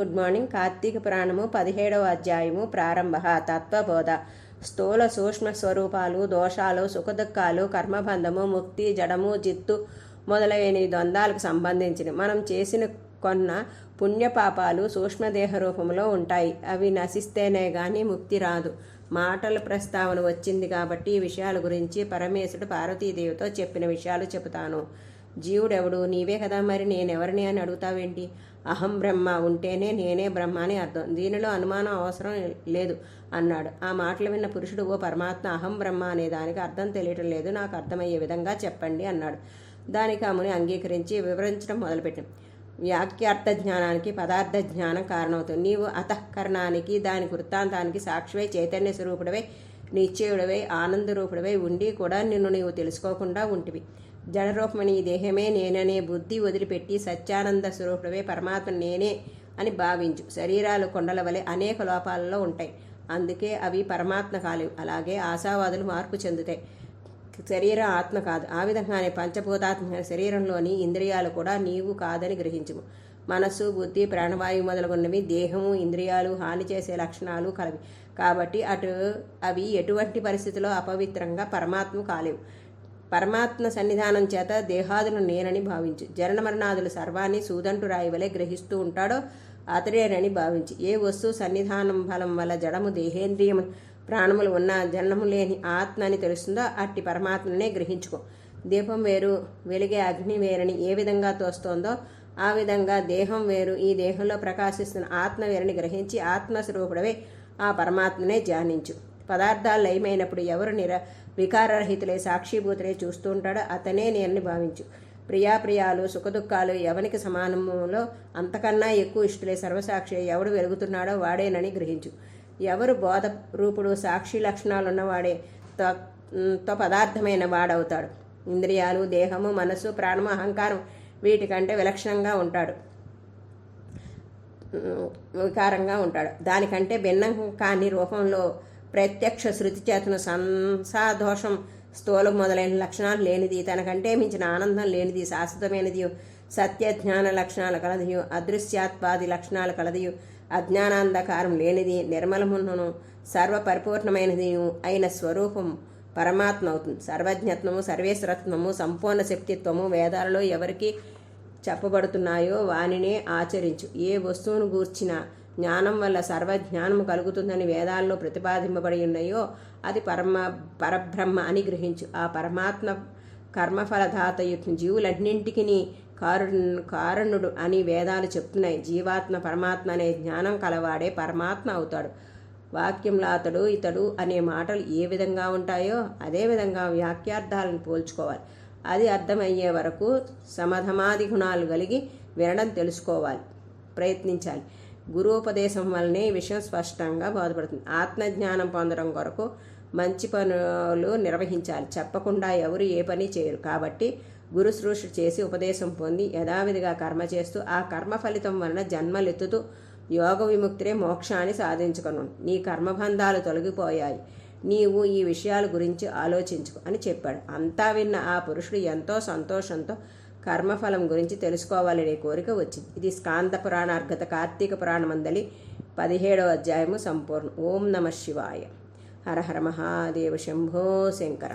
Good morning. Karthika పురాణము 17వ అధ్యాయము ప్రారంభ. తత్వబోధ. స్థూల సూక్ష్మ స్వరూపాలు, దోషాలు, సుఖదుఖాలు, కర్మబంధము, ముక్తి, జడము, జిత్తు మొదలైన ద్వంద్వాలకు సంబంధించినవి. మనం చేసిన కొన్న పుణ్యపాపాలు సూక్ష్మదేహ రూపంలో ఉంటాయి. అవి నశిస్తేనే గాని ముక్తి రాదు. మాటల ప్రస్తావన వచ్చింది కాబట్టి ఈ విషయాల గురించి పరమేశుడు పార్వతీదేవితో చెప్పిన విషయాలు చెబుతాను. జీవుడెవడు? నీవే కదా, మరి నేనెవరిని అని అడుగుతావేంటి? అహం బ్రహ్మ ఉంటేనే నేనే బ్రహ్మ అని అర్థం. దీనిలో అనుమానం అవసరం లేదు అన్నాడు. ఆ మాటలు విన్న పురుషుడు, ఓ పరమాత్మ, అహం బ్రహ్మ అనే దానికి అర్థం తెలియటం లేదు, నాకు అర్థమయ్యే విధంగా చెప్పండి అన్నాడు. దానికి ఆ ముని అంగీకరించి వివరించడం మొదలుపెట్టాం. వాక్యార్థ జ్ఞానానికి పదార్థ జ్ఞానం కారణమవుతుంది. నీవు అంతఃకరణానికి, దాని వృత్తాంతానికి సాక్షివై చైతన్య స్వరూపుడవై, నిశ్చయుడవై, ఆనందరూపుడవై ఉండి కూడా నిన్ను నీవు తెలుసుకోకుండా ఉంటివి. జడరూపమని ఈ దేహమే నేననే బుద్ధి వదిలిపెట్టి సత్యానంద స్వరూపుడవే పరమాత్మ నేనే అని భావించు. శరీరాలు కొండల వలె అనేక లోపాలలో ఉంటాయి, అందుకే అవి పరమాత్మ కాలేవు. అలాగే ఆశావాదులు మార్పు చెందుతాయి, శరీరం ఆత్మ కాదు. ఆ విధంగానే పంచభూతాత్మ శరీరంలోని ఇంద్రియాలు కూడా నీవు కాదని గ్రహించుము. మనస్సు, బుద్ధి, ప్రాణవాయువు మొదలగున్నవి దేహము, ఇంద్రియాలు హాని చేసే లక్షణాలు కలవి కాబట్టి అవి ఎటువంటి పరిస్థితిలో అపవిత్రంగా పరమాత్మ కాలేవు. పరమాత్మ సన్నిధానం చేత దేహాదులు నేనని భావించు. జనన మరణాదులు సర్వాన్ని సూదంటు రాయివలే గ్రహిస్తూ ఉంటాడో అతడేనని భావించి, ఏ వస్తువు సన్నిధానం ఫలం వల్ల జడము, దేహేంద్రియము, ప్రాణములు ఉన్న జన్మము లేని ఆత్మ అని తెలుస్తుందో అట్టి పరమాత్మనే గ్రహించుకో. దీపం వేరు, వెలిగే అగ్ని వేరని ఏ విధంగా తోస్తోందో ఆ విధంగా దేహం వేరు, ఈ దేహంలో ప్రకాశిస్తున్న ఆత్మ వేరని గ్రహించి ఆత్మస్వరూపుడవే ఆ పరమాత్మనే ధ్యానించు. పదార్థాలు లయమైనప్పుడు ఎవరు వికారరహితులై సాక్షిభూతులై చూస్తూ ఉంటాడో అతనే నేనని భావించు. ప్రియాప్రియాలు, సుఖదుఖాలు ఎవనికి సమానములో అంతకన్నా ఎక్కువ ఇష్టలే సర్వసాక్షి ఎవడు వెలుగుతున్నాడో వాడేనని గ్రహించు. ఎవరు బోధ రూపుడు సాక్షి లక్షణాలున్నవాడే పదార్థమైన వాడవుతాడు. ఇంద్రియాలు, దేహము, మనస్సు, ప్రాణము, అహంకారం వీటికంటే విలక్షణంగా ఉంటాడు, వికారంగా ఉంటాడు. దానికంటే భిన్నం కాని రూపంలో ప్రత్యక్ష శృతి చేతను సంసాదోషం, స్థూలం మొదలైన లక్షణాలు లేనిది, తనకంటే మించిన ఆనందం లేనిది, శాశ్వతమైనది, సత్యజ్ఞాన లక్షణాలు కలదియు, అదృశ్యాత్వాది లక్షణాలు కలదియు, అజ్ఞానాంధకారం లేనిది, నిర్మలమును సర్వపరిపూర్ణమైనది అయిన స్వరూపం పరమాత్మ అవుతుంది. సర్వజ్ఞత్వము, సర్వేశ్వరత్వము, సంపూర్ణ శక్తిత్వము వేదాలలో ఎవరికి చెప్పబడుతున్నాయో వానినే ఆచరించు. ఏ వస్తువును గూర్చిన జ్ఞానం వల్ల సర్వజ్ఞానము కలుగుతుందని వేదాల్లో ప్రతిపాదింపబడి ఉన్నాయో అది పరబ్రహ్మ అని గ్రహించు. ఆ పరమాత్మ కర్మఫలదాతయు జీవులన్నింటికి కారణుడు అని వేదాలు చెప్తున్నాయి. జీవాత్మ పరమాత్మ అనే జ్ఞానం కలవాడే పరమాత్మ అవుతాడు. వాక్యంలో అతడు, ఇతడు అనే మాటలు ఏ విధంగా ఉంటాయో అదేవిధంగా వాక్యార్థాలను పోల్చుకోవాలి. అది అర్థమయ్యే వరకు సమధమాది గుణాలు కలిగి వినడం తెలుసుకోవాలి, ప్రయత్నించాలి. గురూపదేశం వల్లనే ఈ విషయం స్పష్టంగా బోధపడుతుంది. ఆత్మజ్ఞానం పొందడం కొరకు మంచి పనులు నిర్వహించాలి. చెప్పకుండా ఎవరు ఏ పని చేయరు. కాబట్టి గురుశ్రూష చేసి ఉపదేశం పొంది యథావిధిగా కర్మ చేస్తూ ఆ కర్మ ఫలితం వలన జన్మలెత్తుతూ యోగ విముక్తిరే మోక్షాన్ని సాధించుకును. నీ కర్మబంధాలు తొలగిపోయాయి, నీవు ఈ విషయాల గురించి ఆలోచించుకు అని చెప్పాడు. అంతా విన్న ఆ పురుషుడు ఎంతో సంతోషంతో కర్మఫలం గురించి తెలుసుకోవాలనే కోరిక వచ్చింది. ఇది స్కాంద పురాణార్గత కార్తీక పురాణమందలి 17వ అధ్యాయము సంపూర్ణం. ఓం నమ శివాయ. హర హర మహాదేవ శంభో శంకర.